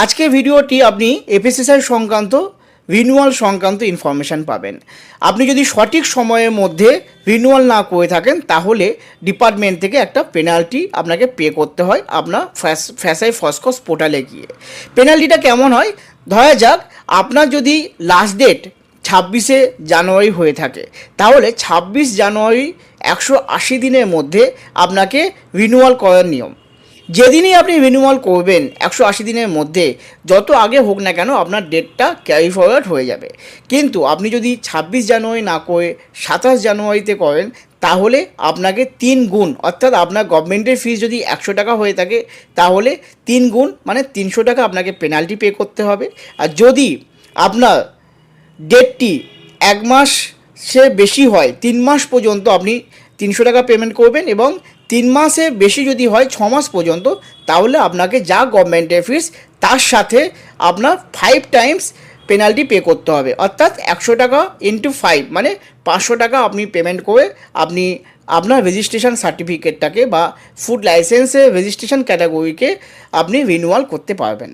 আজকের ভিডিওটি আপনি এফএসএসআই সংক্রান্ত রিনিউয়াল সংক্রান্ত ইনফরমেশান পাবেন। আপনি যদি সঠিক সময়ের মধ্যে রিনিউয়াল না করে থাকেন তাহলে ডিপার্টমেন্ট থেকে একটা পেনাল্টি আপনাকে পে করতে হয় আপনার ফ্যাসাই ফসকস পোর্টালে গিয়ে। পেনাল্টিটা কেমন হয়, ধরা যাক আপনার যদি লাস্ট ডেট 26শে জানুয়ারি হয়ে থাকে তাহলে 26 জানুয়ারি 180 দিনের মধ্যে আপনাকে রিনিউয়াল করার নিয়ম। যেদিনই আপনি রিনিউয়াল করবেন 180 দিনের মধ্যে যত আগে হোক না কেন আপনার ডেটটা ক্যারি ফরওয়ার্ড হয়ে যাবে। কিন্তু আপনি যদি 26 জানুয়ারি না করে 27 জানুয়ারিতে করেন তাহলে আপনাকে 3 গুণ, অর্থাৎ আপনার গভর্নমেন্টের ফিস যদি 100 টাকা হয়ে থাকে তাহলে 3 গুণ মানে 300 টাকা আপনাকে পেনাল্টি পে করতে হবে। আর যদি আপনার ডেটটি 1 মাসে বেশি হয় 3 মাস পর্যন্ত আপনি 300 টাকা পেমেন্ট করবেন, এবং 3 মাসে বেশি যদি হয় 6 মাস পর্যন্ত তাহলে আপনাকে যা গভর্নমেন্টের ফিস তার সাথে আপনার 5 টাইমস পেনাল্টি পে করতে হবে। অর্থাৎ 100 টাকা ইন্টু 5 মানে 500 টাকা আপনি পেমেন্ট করে আপনি আপনার রেজিস্ট্রেশন সার্টিফিকেটটাকে বা ফুড লাইসেন্সের রেজিস্ট্রেশন ক্যাটাগরিকে আপনি রিনিউয়াল করতে পারবেন।